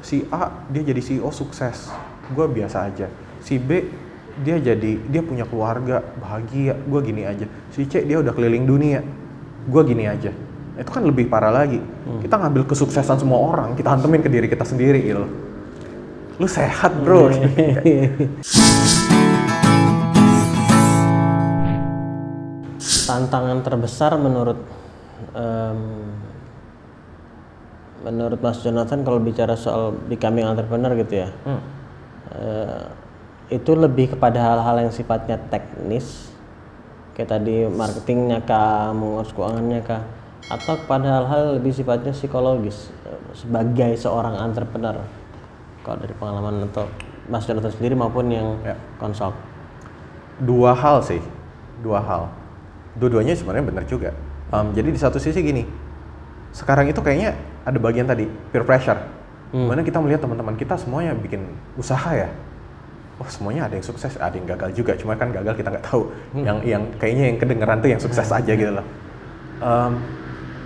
si A dia jadi CEO sukses, gue biasa aja. Si B dia punya keluarga bahagia, gue gini aja. Si C dia udah keliling dunia, gue gini aja. Itu kan lebih parah lagi. Kita ngambil kesuksesan semua orang, kita hantemin ke diri kita sendiri gitu. Lu sehat bro. Tantangan terbesar menurut Mas Jonathan kalau bicara soal becoming entrepreneur gitu ya, itu lebih kepada hal-hal yang sifatnya teknis, kayak tadi marketingnya kah, mengurus keuangannya kah, atau kepada hal-hal lebih sifatnya psikologis sebagai seorang entrepreneur, kalau dari pengalaman atau Mas Jonathan sendiri maupun yang consult? Dua hal. Dua-duanya sebenarnya benar juga. Jadi di satu sisi gini, sekarang itu kayaknya ada bagian tadi peer pressure, dimana kita melihat teman-teman kita semuanya bikin usaha ya. Oh semuanya ada yang sukses, ada yang gagal juga. Cuma kan gagal kita nggak tahu. Yang kayaknya yang kedengeran tuh yang sukses aja gitu loh.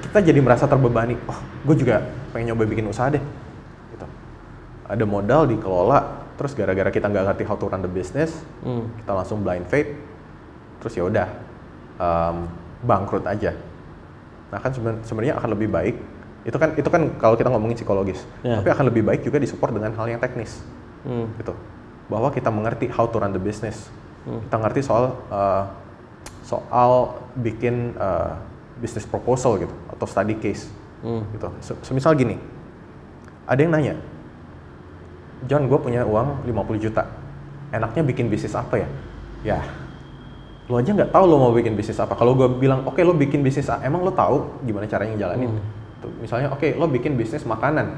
Kita jadi merasa terbebani. Oh gue juga pengen nyoba bikin usaha deh. Gitu. Ada modal dikelola, terus gara-gara kita nggak ngerti how to run the business, kita langsung blind faith. Terus ya udah bangkrut aja. Nah kan sebenarnya akan lebih baik. Itu kan kalau kita ngomongin psikologis. Tapi akan lebih baik juga disupport dengan hal yang teknis. Gitu. Bahwa kita mengerti how to run the business. Kita ngerti soal bikin business proposal gitu atau study case. Gitu. Semisal gini. Ada yang nanya, "John, gue punya uang 50 juta. Enaknya bikin bisnis apa ya?" Ya, lo aja nggak tahu lo mau bikin bisnis apa. Kalau gue bilang, "Oke, lo bikin bisnis A," emang lo tahu gimana caranya jalanin? Tuh, misalnya, "Oke, lo bikin bisnis makanan."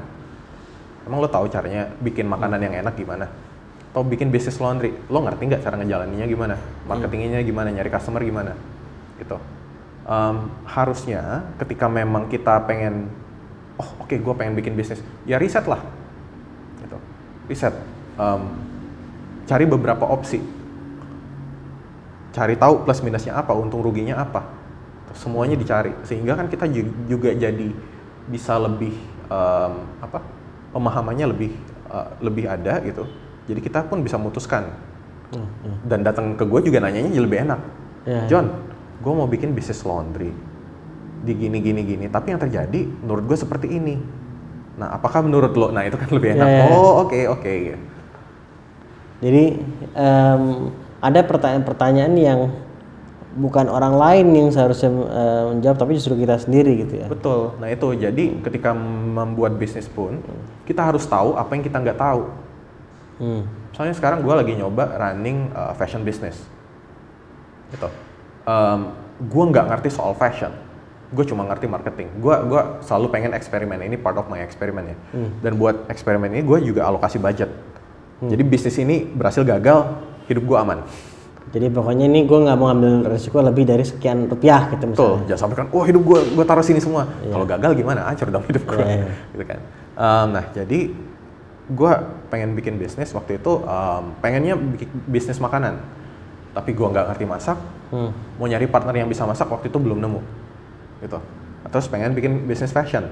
Emang lo tahu caranya bikin makanan yang enak gimana? Atau bikin bisnis laundry, lo ngerti nggak cara ngejalaninnya gimana? Marketingnya gimana? Nyari customer gimana? Gitu. Harusnya ketika memang kita pengen, oke, gue pengen bikin bisnis, ya riset lah. Gitu. Riset. Cari beberapa opsi. Cari tahu plus minusnya apa, untung ruginya apa. Semuanya dicari. Sehingga kan kita juga jadi bisa lebih, pemahamannya lebih ada gitu. Jadi kita pun bisa memutuskan. Dan datang ke gue juga nanyanya jadi lebih enak. John, gue mau bikin bisnis laundry. Di gini. Tapi yang terjadi menurut gue seperti ini. Nah, apakah menurut lo? Nah, itu kan lebih enak. Oke. Jadi ada pertanyaan-pertanyaan yang bukan orang lain yang seharusnya menjawab, tapi justru kita sendiri gitu ya. Betul. Nah itu, jadi ketika membuat bisnis pun, kita harus tahu apa yang kita nggak tahu. Misalnya sekarang gue lagi nyoba running fashion business. Gitu. Gue nggak ngerti soal fashion. Gue cuma ngerti marketing. Gue selalu pengen eksperimen, ini part of my eksperimen ya. Dan buat eksperimen ini gue juga alokasi budget. Jadi bisnis ini berhasil gagal, hidup gue aman. Jadi pokoknya ini gue nggak mau ngambil resiko lebih dari sekian rupiah gitu misalnya. Betul, jangan sampai kan, hidup gue taruh sini semua. Kalau gagal gimana? Hancur dong hidup gue. Gitu kan. Nah jadi gue pengen bikin bisnis waktu itu, pengennya bikin bisnis makanan. Tapi gue nggak ngerti masak, mau nyari partner yang bisa masak waktu itu belum nemu. Gitu. Terus pengen bikin bisnis fashion.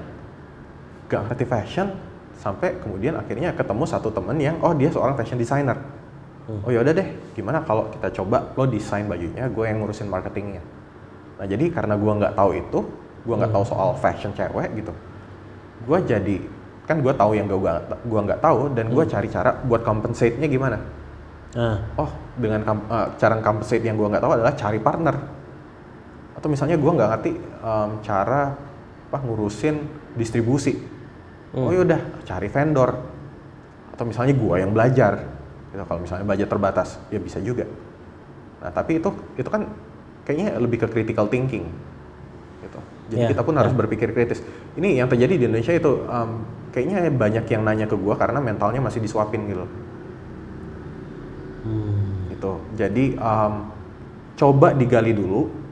Gak ngerti fashion, sampai kemudian akhirnya ketemu satu temen yang, dia seorang fashion designer. Yaudah deh, gimana kalau kita coba lo desain bajunya, gue yang ngurusin marketingnya. Nah jadi karena gue nggak tahu itu, gue nggak tahu soal fashion cewek gitu, gue jadi kan gue tahu yang gue nggak tahu, dan gue cari cara buat compensate-nya gimana. Dengan cara compensate yang gue nggak tahu adalah cari partner. Atau misalnya gue nggak ngerti cara ngurusin distribusi. Yaudah cari vendor. Atau misalnya gue yang belajar. Gitu, kalau misalnya budget terbatas, ya bisa juga. Nah, tapi itu kan kayaknya lebih ke critical thinking. Gitu. Jadi kita pun harus berpikir kritis. Ini yang terjadi di Indonesia itu, kayaknya banyak yang nanya ke gue karena mentalnya masih disuapin gitu. Gitu. Jadi coba digali dulu.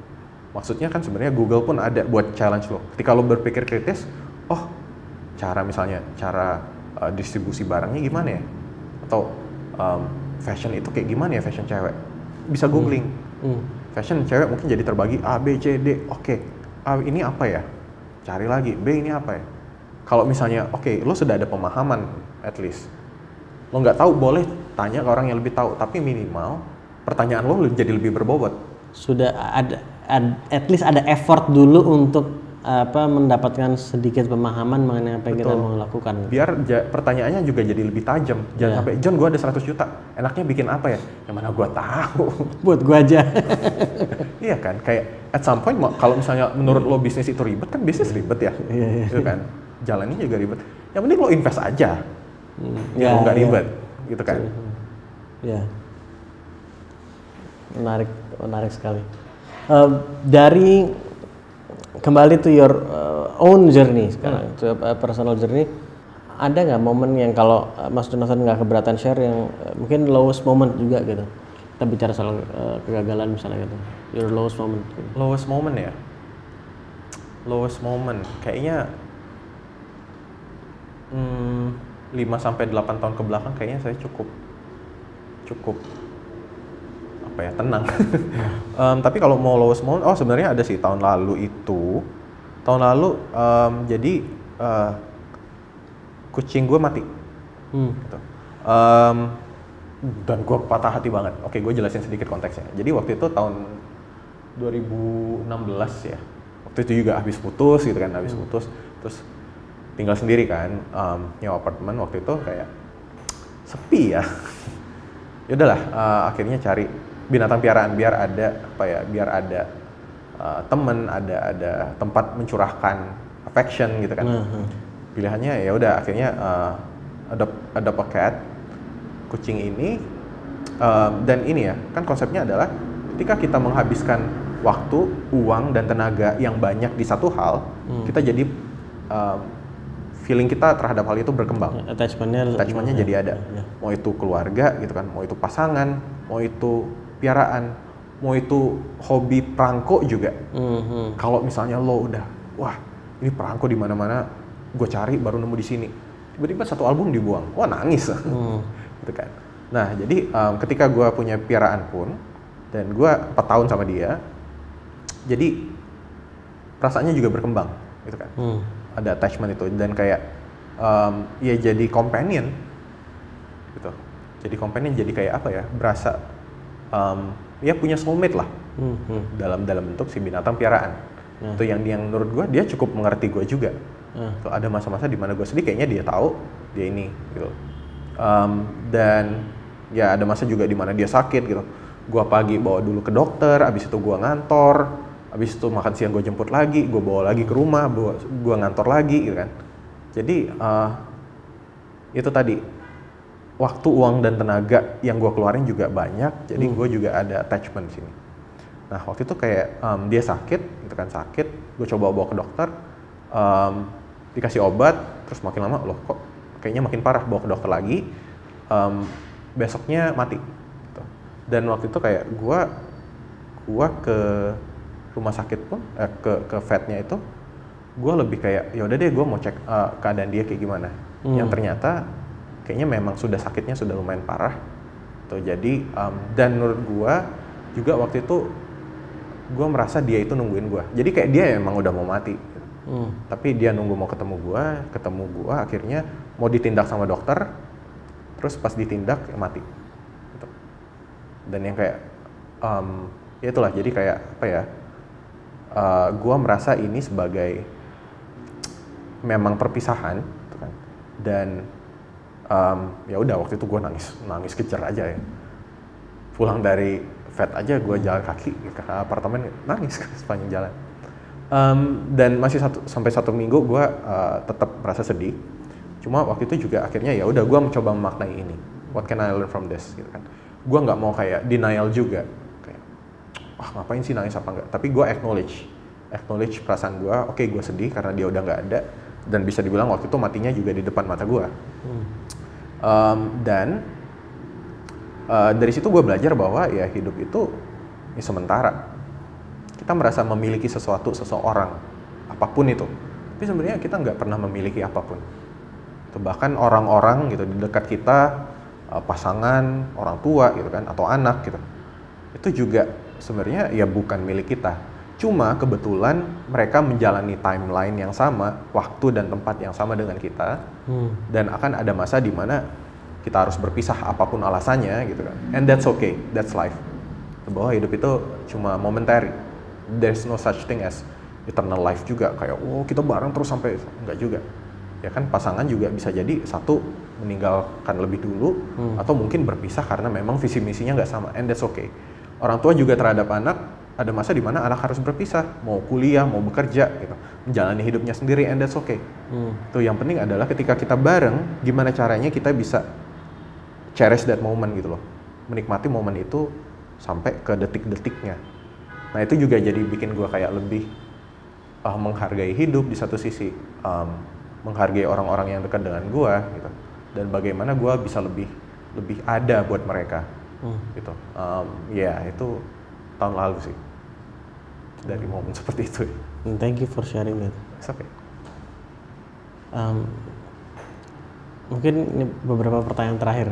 Maksudnya kan sebenarnya Google pun ada buat challenge lo. Ketika lo berpikir kritis, cara distribusi barangnya gimana ya? Atau fashion itu kayak gimana ya, fashion cewek? Bisa googling. Fashion cewek mungkin jadi terbagi A, B, C, D. Oke. A ini apa ya? Cari lagi. B ini apa ya? Kalau misalnya, oke, lo sudah ada pemahaman, at least. Lo nggak tahu, boleh tanya ke orang yang lebih tahu. Tapi minimal, pertanyaan lo jadi lebih berbobot. Sudah at least ada effort dulu untuk mendapatkan sedikit pemahaman mengenai apa yang kita mau lakukan. Biar pertanyaannya juga jadi lebih tajam. Jangan sampai, John, gue ada 100 juta. Enaknya bikin apa ya? Yang mana gue tahu. Buat gue aja. Iya kan? Kayak at some point, kalau misalnya menurut lo bisnis itu ribet, kan bisnis ribet ya. Gitu kan? Jalannya juga ribet. Yang penting lo invest aja. Lo nggak ribet. Gitu kan? Ya. Menarik sekali. Dari kembali to your own journey sekarang, to personal journey, ada nggak momen yang kalau Mas Jonathan nggak keberatan share yang mungkin lowest moment juga gitu? Kita bicara soal kegagalan misalnya gitu. Your lowest moment. Gitu. Lowest moment ya? Lowest moment, kayaknya 5-8 tahun ke belakang kayaknya saya cukup tenang. Tapi kalau mau lowest moment, sebenarnya ada sih tahun lalu itu. Jadi kucing gue mati. Gitu. Dan gue patah hati banget. Oke, gue jelasin sedikit konteksnya. Jadi waktu itu tahun 2016 ya. Waktu itu juga habis putus gitu kan, terus tinggal sendiri kan, nyewa apartemen. Waktu itu kayak sepi ya. Ya udahlah, akhirnya cari binatang piaraan biar ada temen, ada tempat mencurahkan affection gitu kan. Pilihannya ya udah akhirnya ada cat, kucing ini, dan ini ya kan konsepnya adalah ketika kita menghabiskan waktu, uang dan tenaga yang banyak di satu hal, kita jadi feeling kita terhadap hal itu berkembang. Attachmentnya jadi ada. Mau itu keluarga gitu kan, mau itu pasangan, mau itu piaraan, mau itu hobi perangko juga. Kalau misalnya lo udah, wah ini perangko di mana-mana, gue cari baru nemu di sini. Tiba-tiba satu album dibuang, wah nangis. Gitu kan. Nah jadi ketika gue punya piaraan pun, dan gue 4 tahun sama dia, jadi perasaannya juga berkembang, gitu kan. Ada attachment itu dan kayak ya jadi companion gitu. Jadi companion, jadi kayak apa ya, berasa ya punya soulmate lah. dalam bentuk si binatang piaraan. Itu yang menurut gue dia cukup mengerti gue juga. Tuh, ada masa-masa di mana gue sedih, kayaknya dia tahu dia ini gitu. Dan ya ada masa juga di mana dia sakit gitu. Gue pagi bawa dulu ke dokter, abis itu gue ngantor, abis itu makan siang gue jemput lagi, gue bawa lagi ke rumah, gue ngantor lagi gitu kan. Jadi itu tadi, waktu, uang, dan tenaga yang gue keluarin juga banyak, jadi gue juga ada attachment di sini. Nah waktu itu kayak dia sakit, gitu kan, gue coba bawa ke dokter, dikasih obat, terus makin lama loh kok kayaknya makin parah, bawa ke dokter lagi, besoknya mati. Gitu. Dan waktu itu kayak gue ke rumah sakit pun, ke vetnya itu, gue lebih kayak ya udah deh gue mau cek keadaan dia kayak gimana. Yang ternyata kayaknya memang sakitnya sudah lumayan parah. Tuh, jadi dan menurut gue juga waktu itu gue merasa dia itu nungguin gue. Jadi kayak dia emang udah mau mati. Tapi dia nunggu mau ketemu gue, akhirnya mau ditindak sama dokter, terus pas ditindak ya mati. Gitu. Dan yang kayak ya itulah, jadi kayak apa ya? Gue merasa ini sebagai memang perpisahan, gitu kan. Dan ya udah waktu itu gue nangis kejer aja ya. Pulang dari vet aja gue jalan kaki ke apartemen, nangis sepanjang jalan. Dan masih sampai satu minggu gue tetap merasa sedih. Cuma waktu itu juga akhirnya ya udah gue mencoba memaknai ini. What can I learn from this? Gitu kan. Gue nggak mau kayak denial juga. Kayak, ngapain sih nangis apa enggak? Tapi gue acknowledge perasaan gue. Oke, gue sedih karena dia udah nggak ada. Dan bisa dibilang waktu itu matinya juga di depan mata gue. Dan dari situ gue belajar bahwa ya hidup itu ya sementara. Kita merasa memiliki seseorang, apapun itu. Tapi sebenarnya kita nggak pernah memiliki apapun. Itu bahkan orang-orang gitu di dekat kita, pasangan, orang tua gitu kan, atau anak gitu. Itu juga sebenarnya ya bukan milik kita. Cuma kebetulan mereka menjalani timeline yang sama, waktu dan tempat yang sama dengan kita, dan akan ada masa di mana kita harus berpisah apapun alasannya gitu kan. And that's okay, that's life. Bahwa hidup itu cuma momentary. There's no such thing as eternal life juga, kayak kita bareng terus sampai, enggak juga. Ya kan, pasangan juga bisa jadi satu meninggalkan lebih dulu, atau mungkin berpisah karena memang visi misinya nggak sama, and that's okay. Orang tua juga terhadap anak, ada masa di mana anak harus berpisah, mau kuliah, mau bekerja, gitu, menjalani hidupnya sendiri, and that's okay. Tuh yang penting adalah ketika kita bareng, gimana caranya kita bisa cherish that moment gitu loh, menikmati momen itu sampai ke detik-detiknya. Nah itu juga jadi bikin gue kayak lebih menghargai hidup di satu sisi, menghargai orang-orang yang dekat dengan gue, gitu, dan bagaimana gue bisa lebih ada buat mereka, gitu. Ya itu tahun lalu sih. Dari momen seperti itu. Thank you for sharing that. It's okay. Mungkin ini beberapa pertanyaan terakhir.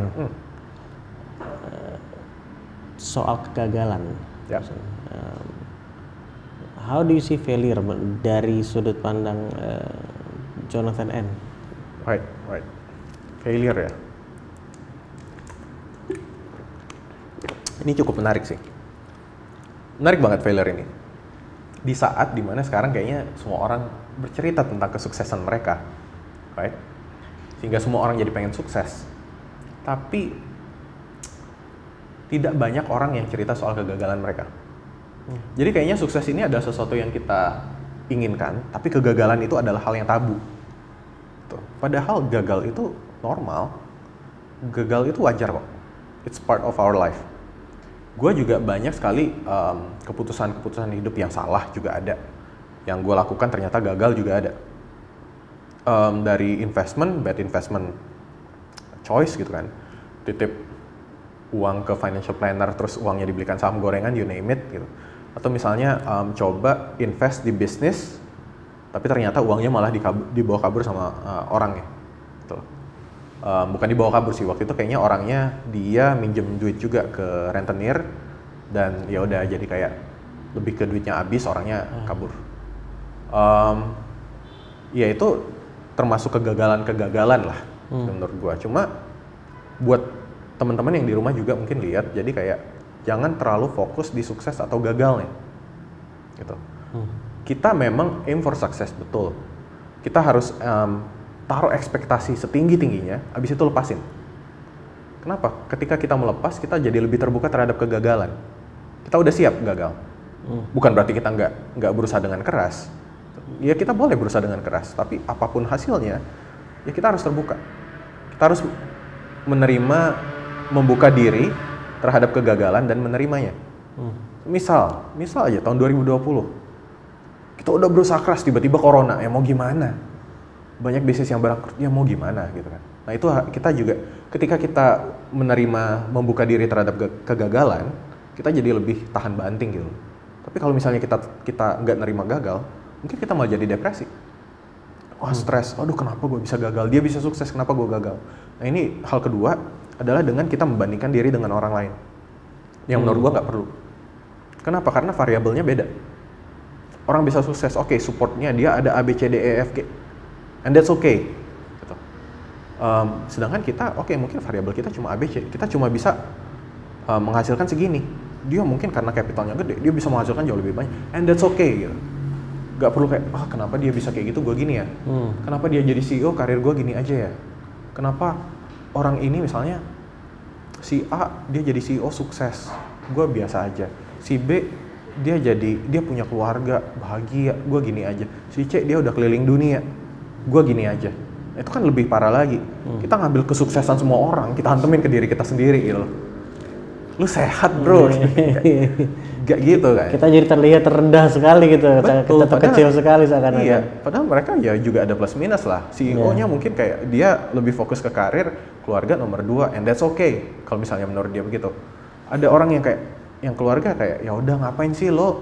Soal kegagalan. Yeah. How do you see failure dari sudut pandang Jonathan N? Right. Failure ya. Ini cukup menarik sih. Menarik banget failure ini. Di saat dimana sekarang kayaknya semua orang bercerita tentang kesuksesan mereka, right? Sehingga semua orang jadi pengen sukses. Tapi tidak banyak orang yang cerita soal kegagalan mereka. Jadi kayaknya sukses ini adalah sesuatu yang kita inginkan, tapi kegagalan itu adalah hal yang tabu. Tuh. Padahal gagal itu normal, gagal itu wajar kok. It's part of our life. Gue juga banyak sekali keputusan-keputusan hidup yang salah juga ada. Yang gue lakukan ternyata gagal juga ada. Dari investment, bad investment choice gitu kan. Titip uang ke financial planner, terus uangnya dibelikan saham gorengan, you name it gitu. Atau misalnya coba invest di bisnis, tapi ternyata uangnya malah dibawa kabur sama orangnya. Gitu. Bukan dibawa kabur sih, waktu itu kayaknya orangnya dia minjem duit juga ke rentenir, dan ya udah jadi kayak lebih ke duitnya habis, orangnya kabur. Ya itu termasuk kegagalan lah menurut gua. Cuma buat teman-teman yang di rumah juga mungkin lihat, jadi kayak jangan terlalu fokus di sukses atau gagalnya gitu. Kita memang aim for success, betul. Kita harus taruh ekspektasi setinggi-tingginya, abis itu lepasin. Kenapa? Ketika kita melepas, kita jadi lebih terbuka terhadap kegagalan. Kita udah siap gagal. Bukan berarti kita nggak berusaha dengan keras. Ya kita boleh berusaha dengan keras, tapi apapun hasilnya, ya kita harus terbuka. Kita harus menerima, membuka diri terhadap kegagalan dan menerimanya. Misal aja tahun 2020, kita udah berusaha keras, tiba-tiba corona, ya mau gimana? Banyak bisnis yang bangkrut, ya mau gimana gitu kan. Nah itu kita juga, ketika kita menerima, membuka diri terhadap kegagalan, kita jadi lebih tahan banting gitu. Tapi kalau misalnya kita nggak nerima gagal, mungkin kita malah jadi depresi. Wah stres, aduh kenapa gue bisa gagal, dia bisa sukses, kenapa gue gagal. Nah ini hal kedua adalah dengan kita membandingkan diri dengan orang lain. Yang menurut gue nggak perlu. Kenapa? Karena variabelnya beda. Orang bisa sukses, oke, supportnya dia ada A, B, C, D, E, F, G. And that's okay. Gitu. Sedangkan kita, mungkin variabel kita cuma A, B, C. Kita cuma bisa menghasilkan segini. Dia mungkin karena capitalnya gede, dia bisa menghasilkan jauh lebih banyak. And that's okay. Gitu. Gak perlu kayak, kenapa dia bisa kayak gitu, gue gini ya? Kenapa dia jadi CEO, karir gue gini aja ya? Kenapa orang ini misalnya, si A, dia jadi CEO sukses, gue biasa aja. Si B, dia punya keluarga, bahagia, gue gini aja. Si C, dia udah keliling dunia, gue gini aja. Nah, itu kan lebih parah lagi. Kita ngambil kesuksesan semua orang, kita hantemin ke diri kita sendiri gitu. Lu sehat bro, gak gitu kan? Kita jadi terlihat terendah sekali gitu, betul, kita terkecil sekali seakan-akan. Iya, padahal mereka ya juga ada plus minus lah. CEO-nya mungkin kayak dia lebih fokus ke karir, keluarga nomor 2, and that's okay. Kalau misalnya menurut dia begitu. Ada orang yang kayak, yang keluarga kayak, ya udah ngapain sih lo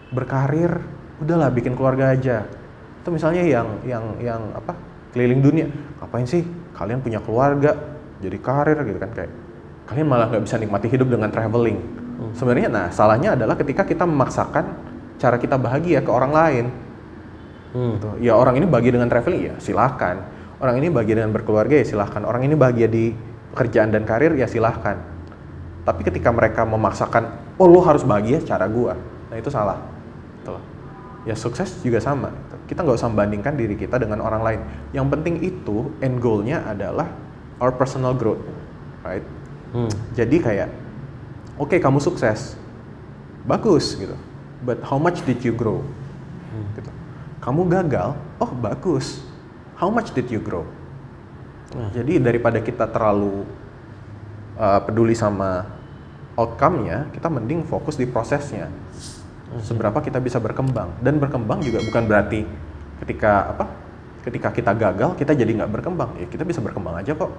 berkarir, udahlah bikin keluarga aja. Itu misalnya yang apa, keliling dunia, ngapain sih kalian punya keluarga, jadi karir gitu kan, kayak kalian malah nggak bisa nikmati hidup dengan traveling. Sebenarnya, nah salahnya adalah ketika kita memaksakan cara kita bahagia ke orang lain. Gitu. Ya orang ini bahagia dengan traveling, ya silahkan. Orang ini bahagia dengan berkeluarga, ya silahkan. Orang ini bahagia di pekerjaan dan karir, ya silahkan. Tapi ketika mereka memaksakan, oh lo harus bahagia cara gua, nah itu salah. Gitu. Ya sukses juga sama. Kita nggak usah membandingkan diri kita dengan orang lain. Yang penting itu end goal-nya adalah our personal growth, right? Jadi kayak, oke, kamu sukses, bagus gitu. But how much did you grow? Gitu. Kamu gagal, oh bagus. How much did you grow? Jadi daripada kita terlalu peduli sama outcome-nya, kita mending fokus di prosesnya. Seberapa kita bisa berkembang. Dan berkembang juga bukan berarti ketika kita gagal, kita jadi nggak berkembang. Ya kita bisa berkembang aja kok.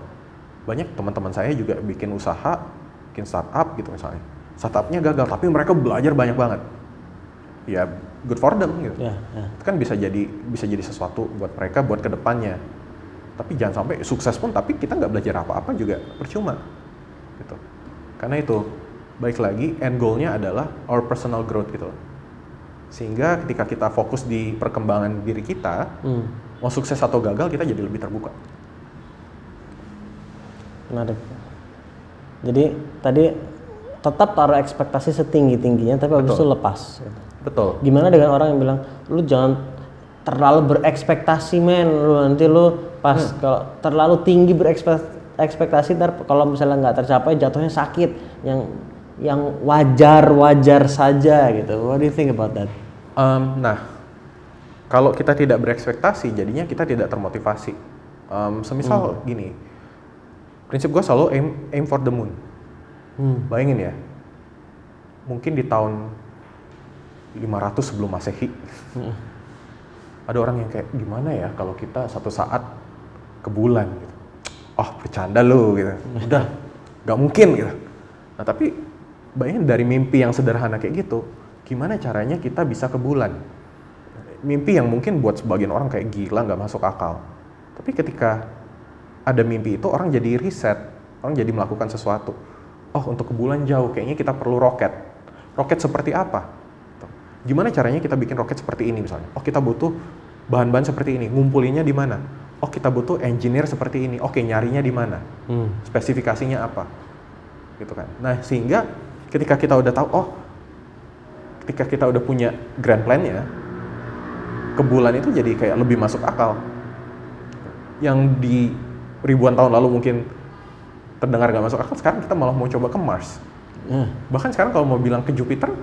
Banyak teman-teman saya juga bikin usaha, bikin startup gitu misalnya. Startupnya gagal, tapi mereka belajar banyak banget. Ya good for them gitu. Itu kan bisa jadi sesuatu buat mereka buat kedepannya. Tapi jangan sampai sukses pun tapi kita nggak belajar apa-apa juga percuma gitu. Karena itu baik lagi end goal-nya adalah our personal growth gitu. Sehingga ketika kita fokus di perkembangan diri kita, mau sukses atau gagal kita jadi lebih terbuka. Menarik. Jadi tadi tetap taruh ekspektasi setinggi-tingginya tapi habis itu lepas. Betul. Gimana dengan orang yang bilang, lu jangan terlalu berekspektasi nanti lu pas kalau terlalu tinggi berekspektasi ntar kalau misalnya nggak tercapai jatuhnya sakit, yang wajar saja gitu. What do you think about that? Nah, kalau kita tidak berekspektasi jadinya kita tidak termotivasi. Semisal gini, prinsip gue selalu aim for the moon. Bayangin ya, mungkin di tahun 500 sebelum Masehi, ada orang yang kayak gimana ya kalau kita satu saat ke bulan gitu. Oh bercanda lu gitu, udah gak mungkin gitu. Nah tapi bayangin dari mimpi yang sederhana kayak gitu, gimana caranya kita bisa ke bulan? Mimpi yang mungkin buat sebagian orang kayak gila, gak masuk akal. Tapi ketika ada mimpi itu orang jadi riset, orang jadi melakukan sesuatu. Oh untuk ke bulan jauh, kayaknya kita perlu roket. Roket seperti apa? Gimana caranya kita bikin roket seperti ini misalnya? Oh kita butuh bahan-bahan seperti ini, ngumpulinnya di mana? Oh kita butuh engineer seperti ini, oke nyarinya di mana? Spesifikasinya apa? Gitu kan. Nah sehingga ketika kita udah tahu, ketika kita udah punya grand plan-nya, ke bulan itu jadi kayak lebih masuk akal. Yang di ribuan tahun lalu mungkin terdengar gak masuk akal, sekarang kita malah mau coba ke Mars. Bahkan sekarang kalau mau bilang ke Jupiter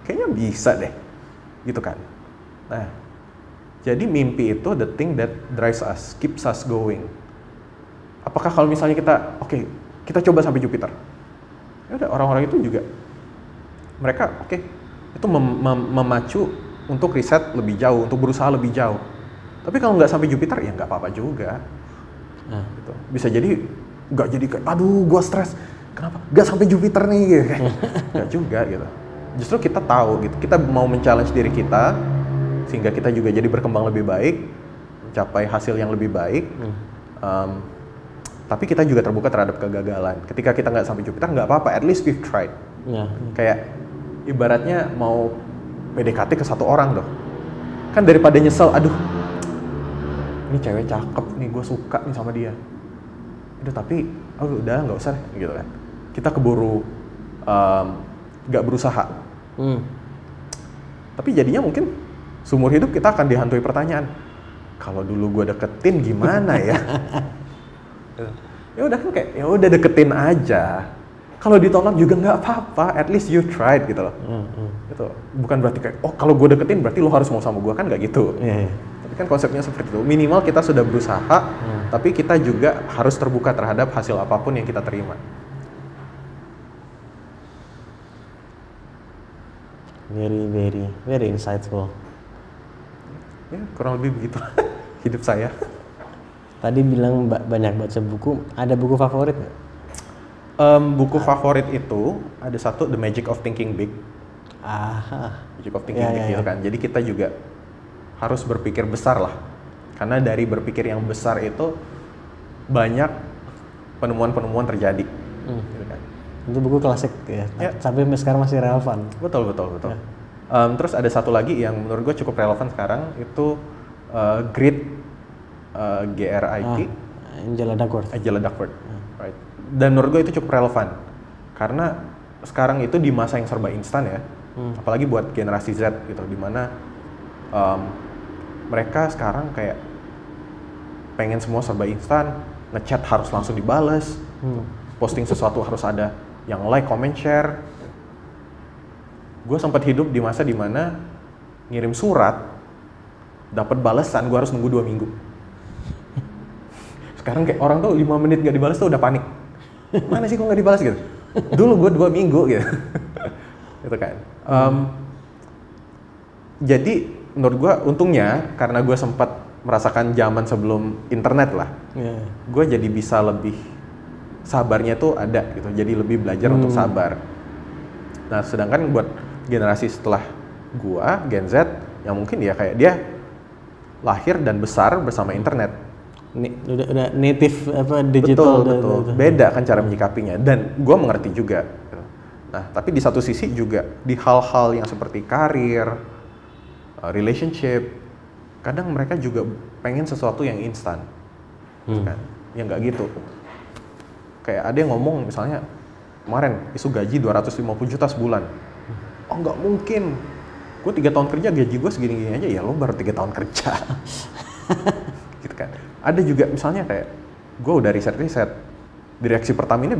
kayaknya bisa deh. Gitu kan. Nah, jadi mimpi itu the thing that drives us, keeps us going. Apakah kalau misalnya kita coba sampai Jupiter? Ya udah, orang-orang itu juga mereka itu memacu untuk riset lebih jauh, untuk berusaha lebih jauh. Tapi kalau nggak sampai Jupiter ya nggak apa-apa juga. Gitu. Bisa jadi nggak jadi kayak aduh gua stres. Kenapa? Nggak sampai Jupiter nih gitu. Nggak juga gitu. Justru kita tahu gitu, kita mau men-challenge diri kita sehingga kita juga jadi berkembang lebih baik, mencapai hasil yang lebih baik. Tapi kita juga terbuka terhadap kegagalan. Ketika kita nggak sampai Jupiter nggak apa-apa, at least we've tried. Kayak ibaratnya mau PDKT ke satu orang loh. Kan daripada nyesel, aduh ini cewek cakep nih, gue suka nih sama dia. Udah tapi, udah nggak usah gitu kan. Kita keburu nggak berusaha. Tapi jadinya mungkin seumur hidup kita akan dihantui pertanyaan, kalau dulu gue deketin gimana ya? Ya udah kan kayak, ya udah deketin aja. Kalau ditolak juga nggak apa-apa, at least you tried gitu loh. Gitu. Bukan berarti kayak, kalau gue deketin berarti lo harus mau sama gue, kan nggak gitu. Tapi kan konsepnya seperti itu. Minimal kita sudah berusaha, tapi kita juga harus terbuka terhadap hasil apapun yang kita terima. Very insightful. Ya, kurang lebih begitu hidup saya. Tadi bilang banyak baca buku, ada buku favorit nggak? Buku favorit itu ada satu, The Magic of Thinking Big. Magic of Thinking Big gitu kan. Jadi kita juga harus berpikir besar lah. Karena dari berpikir yang besar itu banyak penemuan-penemuan terjadi. Gitu kan. Itu buku klasik ya. Sampai sekarang masih relevan. Betul. Terus ada satu lagi yang menurut gue cukup relevan sekarang, itu Grit, GRIT. Angela Duckworth. Right. Dan menurut gue itu cukup relevan karena sekarang itu di masa yang serba instan ya, apalagi buat generasi Z gitu, dimana mereka sekarang kayak pengen semua serba instan, ngechat harus langsung dibales, posting sesuatu harus ada yang like, comment, share. Gue sempat hidup di masa dimana ngirim surat, dapat balasan, gue harus nunggu 2 minggu. Sekarang kayak orang tuh 5 menit gak dibalas tuh udah panik. Mana sih kok gak dibalas gitu? Dulu gue 2 minggu gitu. Gitu kan. Jadi menurut gue untungnya karena gue sempat merasakan zaman sebelum internet lah. Gue jadi bisa lebih sabarnya tuh ada gitu. Jadi lebih belajar untuk sabar. Nah sedangkan buat generasi setelah gue, Gen Z, yang mungkin ya kayak dia lahir dan besar bersama internet. Udah native apa digital. Betul. Beda kan cara menyikapinya dan gue mengerti juga. Nah tapi di satu sisi juga di hal-hal yang seperti karir, relationship, kadang mereka juga pengen sesuatu yang instan, kan? Yang nggak gitu. Kayak ada yang ngomong misalnya kemarin isu gaji 250 juta sebulan. Oh nggak mungkin. Gue 3 tahun kerja gaji gue segini-gini aja, ya lo baru 3 tahun kerja. Gitu kan. Ada juga misalnya kayak gue udah riset direksi Pertamina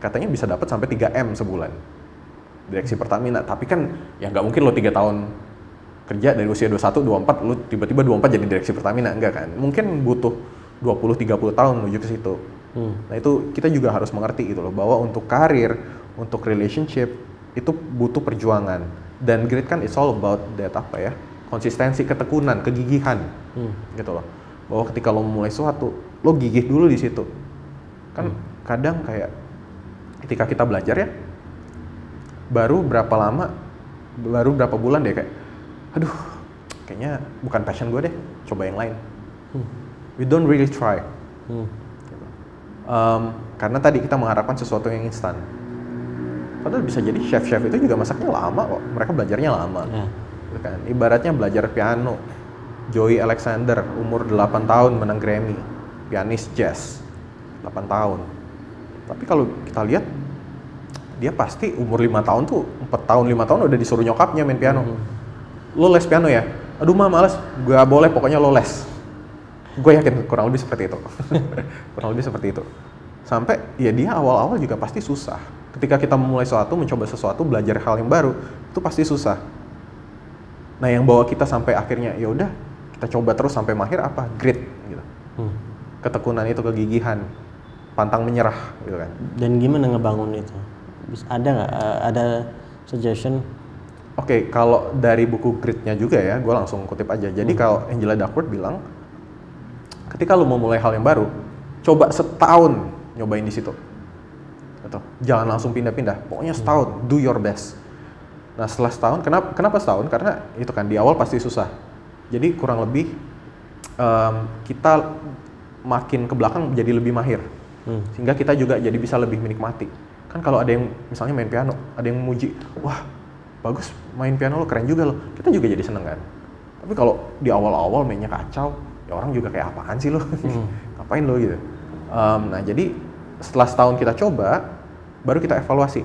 katanya bisa dapat sampai 3M sebulan direksi Pertamina, tapi kan ya nggak mungkin lo 3 tahun kerja dari usia 21, 24 lo tiba-tiba 24 jadi direksi Pertamina, enggak kan, mungkin butuh 20-30 tahun menuju ke situ. Nah itu kita juga harus mengerti gitu loh, bahwa untuk karir, untuk relationship itu butuh perjuangan, dan grit kan it's all about that apa ya, konsistensi, ketekunan, kegigihan gitu loh. Bahwa ketika lo mulai suatu, lo gigih dulu di situ. Kan kadang kayak ketika kita belajar ya, baru berapa bulan deh kayak, aduh, kayaknya bukan passion gue deh, coba yang lain. We don't really try. Karena tadi kita mengharapkan sesuatu yang instan. Padahal bisa jadi chef-chef itu juga masaknya lama kok, mereka belajarnya lama. Gitu kan? Ibaratnya belajar piano. Joey Alexander, umur 8 tahun menang Grammy, pianis jazz, 8 tahun. Tapi kalau kita lihat, dia pasti umur 5 tahun tuh, 4 tahun, 5 tahun udah disuruh nyokapnya main piano. Lo les piano ya? Aduh mah males, gak boleh, pokoknya lo les. Gue yakin kurang lebih seperti itu. Kurang lebih seperti itu. Sampai ya dia awal-awal juga pasti susah. Ketika kita memulai sesuatu, mencoba sesuatu, belajar hal yang baru, itu pasti susah. Nah yang bawa kita sampai akhirnya, ya udah, kita coba terus sampai mahir apa? Grit gitu. Ketekunan itu, kegigihan, pantang menyerah gitu kan. Dan gimana ngebangun itu? Ada nggak ada suggestion? Oke, kalau dari buku Grit-nya juga ya, gue langsung kutip aja. Jadi kalau Angela Duckworth bilang, ketika lu mau mulai hal yang baru, coba setahun nyobain di situ. Gitu. Jangan langsung pindah-pindah. Pokoknya setahun, do your best. Nah setelah setahun, kenapa setahun? Karena itu kan di awal pasti susah. Jadi kurang lebih kita makin ke belakang jadi lebih mahir, sehingga kita juga jadi bisa lebih menikmati. Kan kalau ada yang misalnya main piano, ada yang memuji, wah bagus main piano lo, keren juga lo, kita juga jadi seneng kan. Tapi kalau di awal-awal mainnya kacau, ya orang juga kayak apaan sih lo, ngapain lo gitu. Nah jadi setelah setahun kita coba, baru kita evaluasi,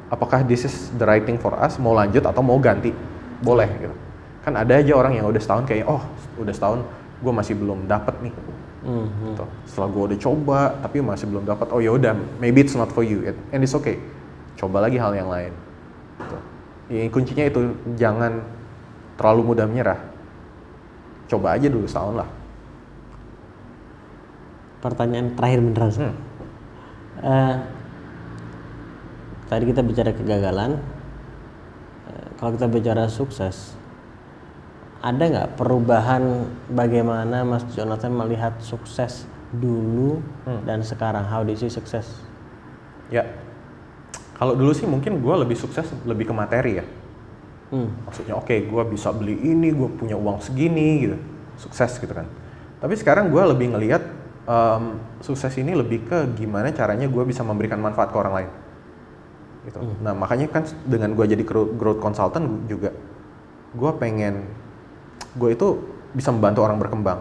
apakah this is the right thing for us, mau lanjut atau mau ganti, boleh gitu. Kan ada aja orang yang udah setahun kayak, oh udah setahun gue masih belum dapet nih. Gitu. Setelah gue udah coba tapi masih belum dapat, oh ya udah, maybe it's not for you, and it's okay. Coba lagi hal yang lain. Gitu. Ya, kuncinya itu jangan terlalu mudah menyerah. Coba aja dulu setahun lah. Pertanyaan terakhir beneran. Tadi kita bicara kegagalan. Kalau kita bicara sukses, ada nggak perubahan bagaimana Mas Jonathan melihat sukses dulu dan sekarang? How do you see success? Ya, kalau dulu sih mungkin gue lebih sukses lebih ke materi ya. Maksudnya oke, gue bisa beli ini, gue punya uang segini gitu, sukses gitu kan. Tapi sekarang gue lebih ngelihat sukses ini lebih ke gimana caranya gue bisa memberikan manfaat ke orang lain. gitu. Nah makanya kan dengan gue jadi growth consultant juga, gue itu bisa membantu orang berkembang.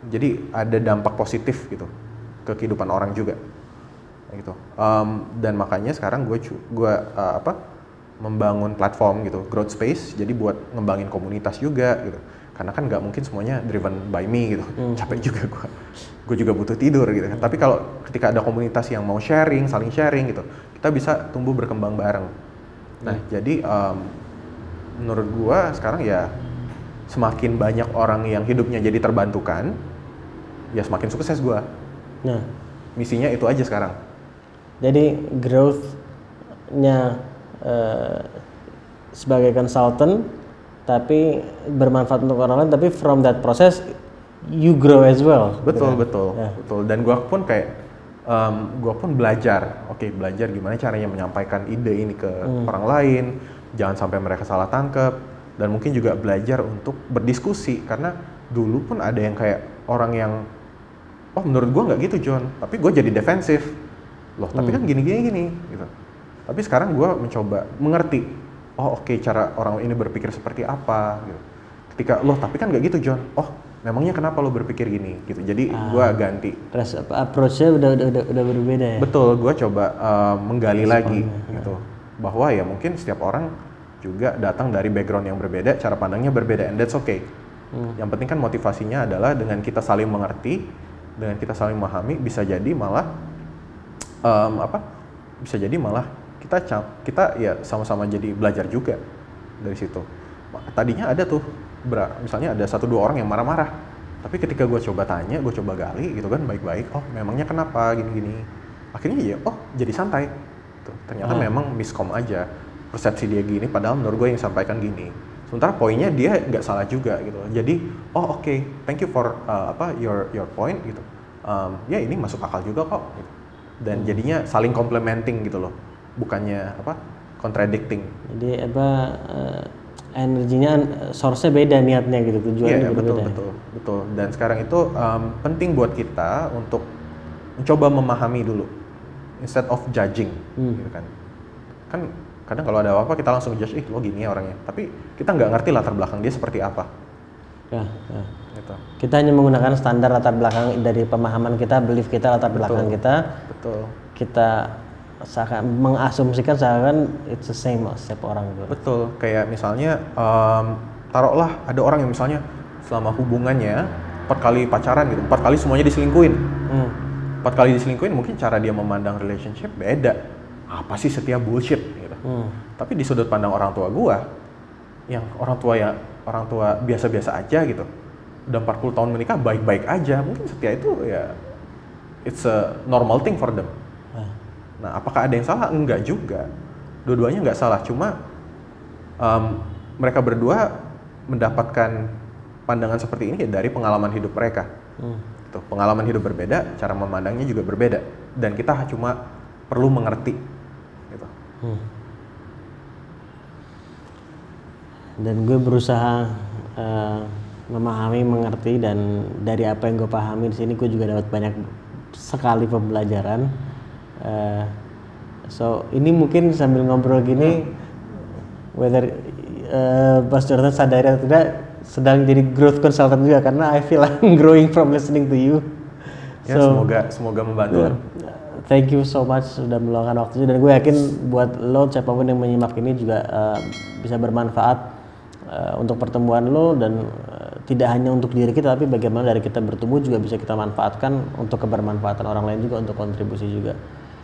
Jadi ada dampak positif gitu ke kehidupan orang juga, gitu. Dan makanya sekarang gue membangun platform gitu, growth space. Jadi buat ngembangin komunitas juga gitu. Karena kan nggak mungkin semuanya driven by me gitu. Capek juga gue juga butuh tidur gitu kan. Tapi kalau ketika ada komunitas yang mau sharing, saling sharing gitu, kita bisa tumbuh berkembang bareng. Nah jadi menurut gue sekarang ya semakin banyak orang yang hidupnya jadi terbantukan, ya semakin sukses gue. Nah, misinya itu aja sekarang. Jadi growth-nya sebagai consultant, tapi bermanfaat untuk orang lain, tapi from that process you grow as well. Betul, betul. Dan gue pun belajar, belajar gimana caranya menyampaikan ide ini ke orang lain, jangan sampai mereka salah tangkep, dan mungkin juga belajar untuk berdiskusi, karena dulu pun ada yang kayak orang yang, oh menurut gue nggak gitu John, tapi gue jadi defensif, loh tapi kan gini gitu. Tapi sekarang gue mencoba mengerti, cara orang ini berpikir seperti apa gitu. Ketika loh tapi kan nggak gitu John, oh memangnya kenapa lo berpikir gini gitu. Jadi gue ganti. Approach-nya udah berbeda ya. Betul, gue coba menggali lagi gitu, bahwa ya mungkin setiap orang juga datang dari background yang berbeda, cara pandangnya berbeda, and that's okay. Yang penting kan motivasinya adalah dengan kita saling mengerti, dengan kita saling memahami, bisa jadi malah kita ya sama-sama jadi belajar juga dari situ. Tadinya ada tuh misalnya ada 1-2 orang yang marah-marah, tapi ketika gue coba tanya, gue coba gali gitu kan baik-baik, oh memangnya kenapa gini-gini, akhirnya ya jadi santai tuh. Ternyata memang miskom aja, persepsi dia gini, padahal menurut gue yang sampaikan gini. Sementara poinnya dia nggak salah juga gitu. Jadi thank you for your point gitu. Ya ini masuk akal juga kok gitu. Dan jadinya saling complementing gitu loh, bukannya contradicting. Jadi energinya source-nya beda, niatnya gitu, tujuannya berbeda. Betul. Dan sekarang itu penting buat kita untuk mencoba memahami dulu instead of judging gitu kan. Kan kadang kalau ada apa-apa kita langsung judge, lo gini ya orangnya, tapi kita nggak ngerti latar belakang dia seperti apa. Gitu. Kita hanya menggunakan standar latar belakang dari pemahaman kita, belief kita, latar belakang kita. Betul. Kita mengasumsikan seakan it's the same setiap orang gitu. Betul. Kayak misalnya taruhlah ada orang yang misalnya selama hubungannya 4 kali pacaran gitu, 4 kali semuanya diselingkuhin. 4 kali diselingkuhin, mungkin cara dia memandang relationship beda. Apa sih setia bullshit gitu. Tapi di sudut pandang orang tua gua, yang orang tua biasa-biasa aja gitu, udah 40 tahun menikah baik-baik aja, mungkin setia itu ya it's a normal thing for them. Nah apakah ada yang salah? Enggak juga, dua-duanya nggak salah, cuma mereka berdua mendapatkan pandangan seperti ini ya dari pengalaman hidup mereka. Tuh, pengalaman hidup berbeda, cara memandangnya juga berbeda, dan kita cuma perlu mengerti gitu. Dan gue berusaha memahami, mengerti, dan dari apa yang gue pahami di sini gue juga dapat banyak sekali pembelajaran. So ini mungkin sambil ngobrol gini, whether Mas Jonathan sadari atau tidak, sedang jadi growth consultant juga, karena I feel I'm growing from listening to you. Ya, semoga membantu. Thank you so much sudah meluangkan waktunya, dan gue yakin buat lo siapapun yang menyimak ini juga bisa bermanfaat untuk pertemuan lo, dan tidak hanya untuk diri kita, tapi bagaimana dari kita bertumbuh juga bisa kita manfaatkan untuk kebermanfaatan orang lain juga, untuk kontribusi juga.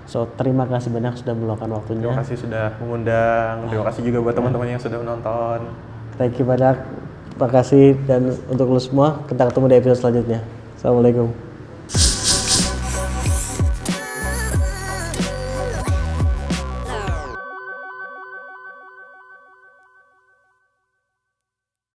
So terima kasih banyak sudah meluangkan waktunya. Terima kasih sudah mengundang. Terima kasih juga buat teman-teman yang sudah menonton. Thank you banyak. Terima kasih, dan untuk lo semua kita ketemu di episode selanjutnya. Assalamualaikum.